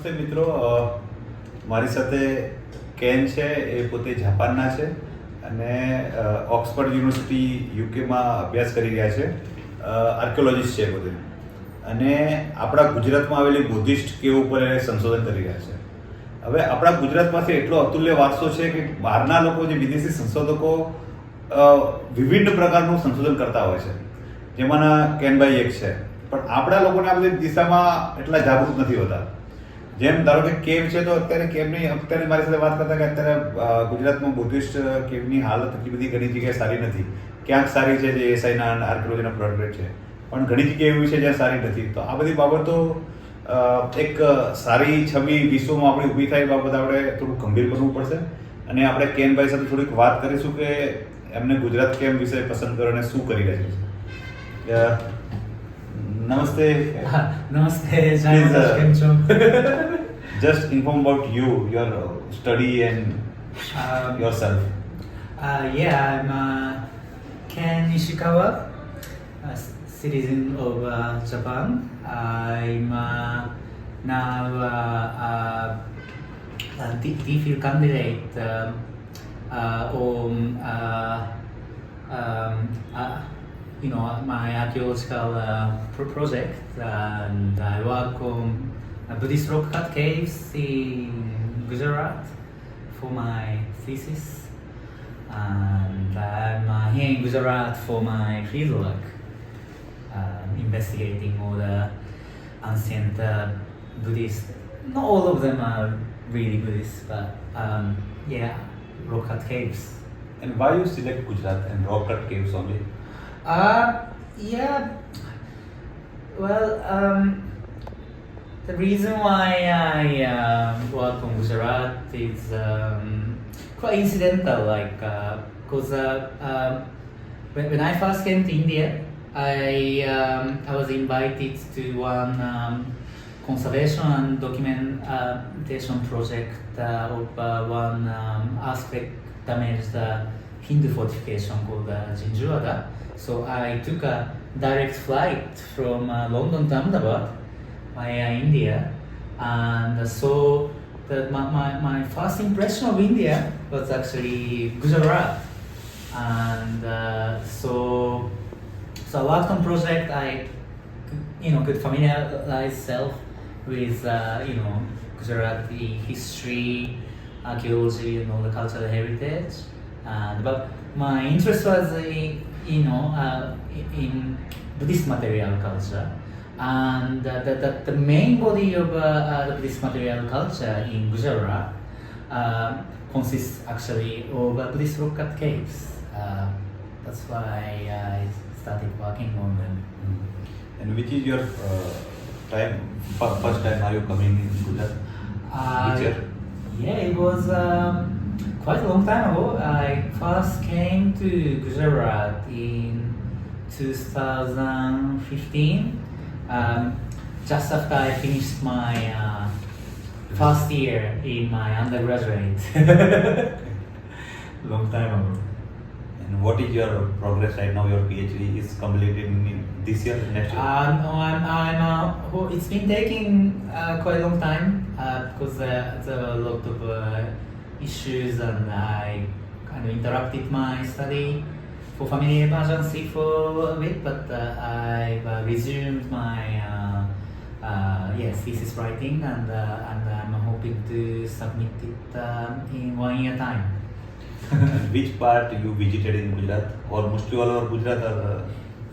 નમસ્તે મિત્રો, મારી સાથે કેન છે. એ પોતે જાપાનના છે અને ઓક્સફર્ડ યુનિવર્સિટી યુકેમાં અભ્યાસ કરી રહ્યા છે. આર્કિયોલોજિસ્ટ છે પોતે અને આપણા ગુજરાતમાં આવેલી બુદ્ધિસ્ટ કેવ ઉપર એ સંશોધન કરી રહ્યા છે. હવે આપણા ગુજરાતમાંથી એટલો અતુલ્ય વારસો છે કે બહારના લોકો, જે વિદેશી સંશોધકો વિવિધ પ્રકારનું સંશોધન કરતા હોય છે, જેમાંના કેનભાઈ એક છે. પણ આપણા લોકોને આ બધી દિશામાં એટલા જાગૃત નથી હોતા. જેમ ધારો કે કેવ છે, તો અત્યારે મારી સાથે વાત કરતા કે અત્યારે ગુજરાતમાં બુદ્ધિસ્ટ કેવની હાલત એટલી બધી ઘણી જગ્યાએ સારી નથી. ક્યાંક સારી છે, જે એસઆઈના અને આર્કિયોલોજીના પ્રોજેક્ટ છે, પણ ઘણી જગ્યાએ એવી છે જ્યાં સારી નથી. તો આ બધી બાબતો એક સારી છબી વિશ્વમાં આપણી ઊભી થાય, બાબત આપણે થોડું ગંભીર બનવું પડશે. અને આપણે કેનભાઈ સાથે થોડીક વાત કરીશું કે એમને ગુજરાત કેમ વિષય પસંદ કર્યો અને શું કરી રહ્યા છે. નમસ્તે. Namaste, કેમ છો? Just inform about you, your study and yourself. I'm Ken Ishikawa, a citizen of Japan. I'm now a DPhil candidate on my archaeological project, and I work on Buddhist rock cut caves in Gujarat for my thesis, and I'm here in Gujarat for my fieldwork, investigating all the ancient Buddhist. Not all of them are really Buddhist, but rock cut caves. And why you select Gujarat and rock cut caves only? The reason why I work on Gujarat is quite incidental. Because when I first came to India, I was invited to one conservation and documentation project of one earthquake damaged Hindu fortification called Jinjuwada. So I took a direct flight from London to Ahmedabad via India, and so my first impression of India was actually Gujarat. And so I worked on project. I could familiarize self with Gujarati history, archaeology, and all the cultural heritage. But my interest was in Buddhist material culture, and the main body of the Buddhist material culture in Gujarat consists actually of Buddhist rock cut caves. That's why I started working on them. And which is your first time are you coming in Gujarat? Which year? Yeah, it was quite a long time ago. I first came to Gujarat in 2015, just after I finished my first year in my undergraduate. Long time ago. And what is your progress right now? Your PhD is completed in this year, next year? No, it's been taking quite a long time because there are a lot of issues, and I kind of interrupted my study for family emergency for a bit, but I've resumed my thesis writing, and I'm hoping to submit it in 1 year time. And which part you visited in Gujarat, or mostly all over Gujarat?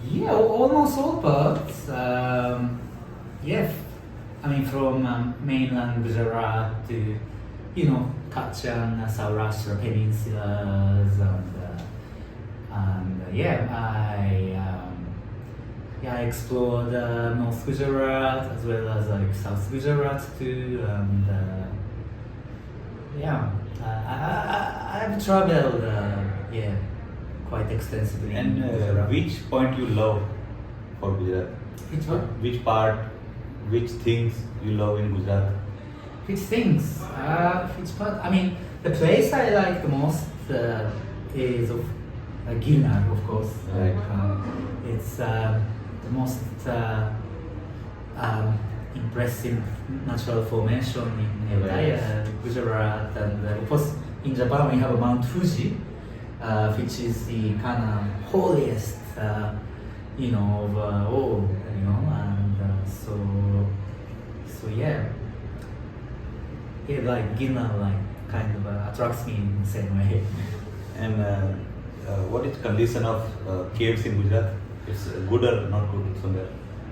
Yeah, almost all parts. From mainland Gujarat to Kutch and Saurashtra peninsulas, I explored North Gujarat as well as South Gujarat too, and I've traveled quite extensively. And which point you love for Gujarat? Which one? Which part, which things you love in Gujarat? Which things? Which part? I mean, the place I like the most is of Gilnar, of course. Right. It's the most impressive natural formation in entire Gujarat, and of course in Japan we have Mount Fuji, which is the kind of holiest, of all, and so yeah, like Gina kind of attracts me in the same way. And what is condition of caves in Gujarat? It's good or not good somewhere?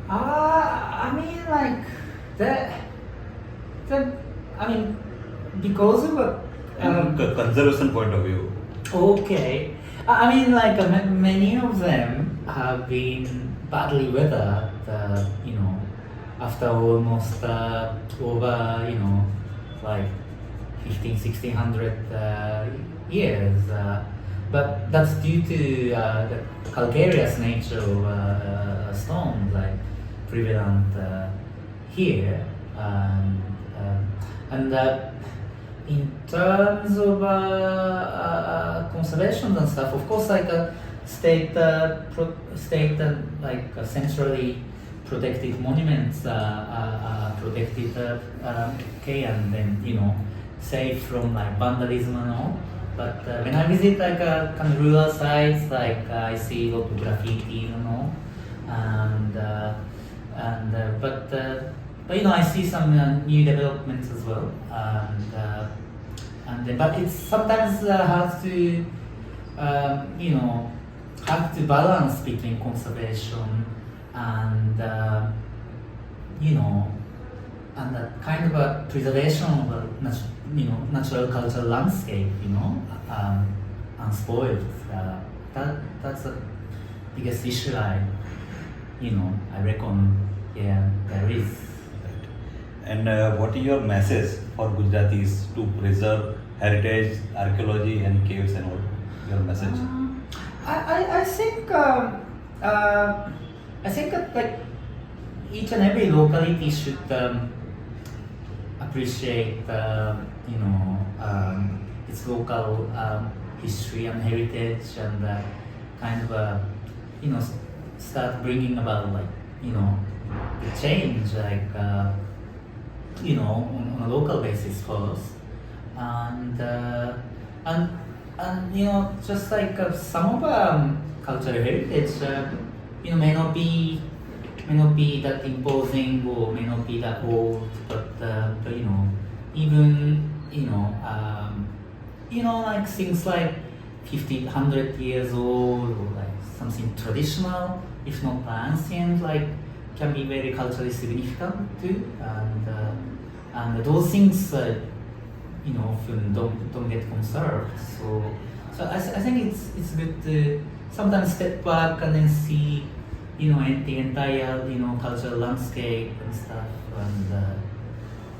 I mean, like I mean, because of Conservation point of view. okay, I mean, like many of them have been badly weathered, after almost over, like 1600 years. But that's due to the calcareous nature of stones, like prevalent here. And in terms of conservation and stuff, of course, like state centrally protected monuments are protected, okay, and then safe from like vandalism and all. But when I visit like kind of rural sites, like I see a lot of graffiti and all, but I see some new developments as well, but it's sometimes hard to have to balance between conservation and and that kind of a preservation of a natural cultural landscape, unspoiled. That's the biggest issue I reckon, yeah, there is. And what is your message for Gujaratis to preserve heritage, archaeology, and caves and all? Your message? I think that like each and every locality should appreciate its local history and heritage, and kind of start bringing about the change, like on a local basis first, and just like some of cultural heritage may not be that imposing or may not be that old, but even like things like 50, 100 years old, or like something traditional, if not ancient, like can be very culturally significant too, and those things often don't get conserved. So I think it's good to sometimes step back and then see the entire cultural landscape and stuff, and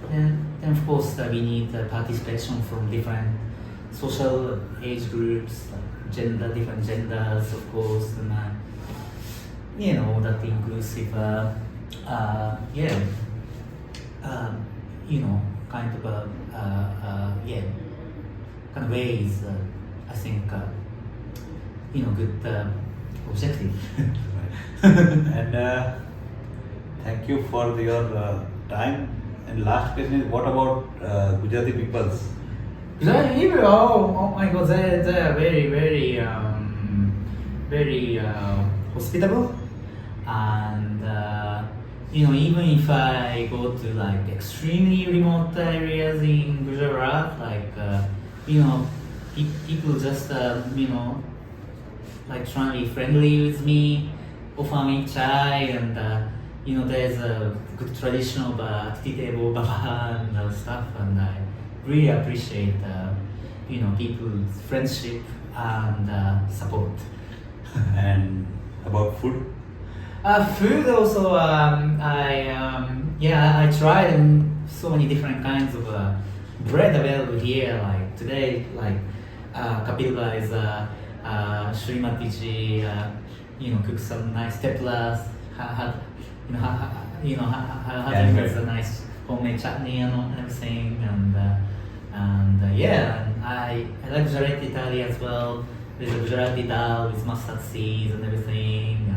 then of course we need participation from different social age groups, like different genders, of course, and that inclusive kind of ways. I think good objective. And thank you for your time. And last question is, what about Gujarati peoples? Oh my God, they are very, very, very hospitable, and even if I go to like extremely remote areas in Gujarat, like people just like trying to be friendly with me, offer me chai, and there's a good tradition of Titebo Baba and stuff, and I really appreciate people's friendship and support. And about food? Food also, I tried so many different kinds of bread available here. Like today, like Kapilva is Srimati ji, cook some nice teplas. Having a nice homemade chutney and everything, and I like Gujarati thali as well. There's a Gujarati dal with mustard seeds and everything,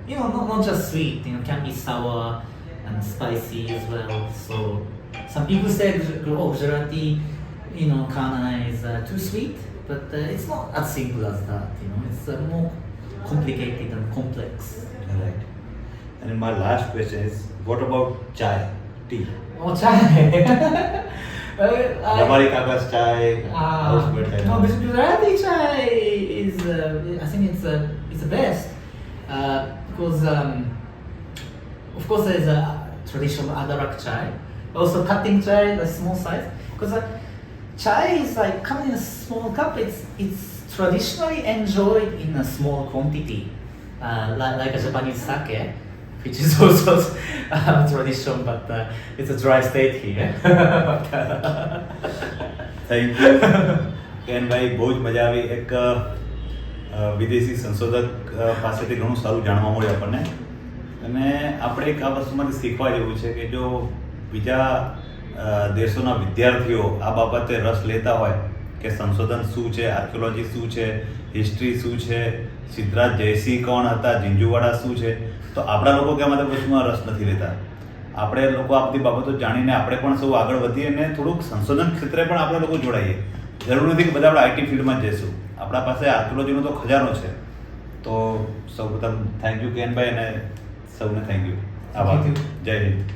not just sweet, can be sour and spicy as well. So some people say, oh, Gujarati, kana is too sweet, but it's not as simple as that. It's more complicated and complex. Right. And my last question is, what about chai, tea? Oh, chai. Damari Kaka's chai, house made chai. No, Gujarati chai is, I think it's the best because of course there's a traditional Adarak chai, also cutting chai, the small size. Because chai is like coming in a small cup. It's traditionally enjoyed in a small quantity, like a Japanese sake, which is also tradition, but it's a dry state here. Thank you કેનભાઈ, બહુ જ મજા આવી. એક વિદેશી સંશોધક પાસેથી ઘણું સારું જાણવા મળ્યું આપણને, અને આપણે એક આ વસ્તુમાંથી શીખવા જેવું છે કે જો બીજા દેશોના વિદ્યાર્થીઓ આ બાબતે રસ લેતા હોય કે સંશોધન શું છે, આર્કિયોલોજી શું છે, હિસ્ટ્રી શું છે, સિદ્ધરાજ જયસિંહ કોણ હતા, ઝીંઝુવાડા શું છે, તો આપણા લોકો કે આમાં વસ્તુમાં રસ નથી લેતા. આપણે લોકો આ બધી બાબતો જાણીને આપણે પણ સૌ આગળ વધીએ અને થોડુંક સંશોધન ક્ષેત્રે પણ આપણે લોકો જોડાઈએ. જરૂર નથી કે બધા આપણે આઈટી ફિલ્ડમાં જ જઈશું. આપણા પાસે આર્કિયોલોજીનો તો ખજાનો છે. તો સૌ પ્રથમ થેન્ક યુ કેનભાઈ, અને સૌને થેન્ક યુ. આભાર. જય હિન્દ.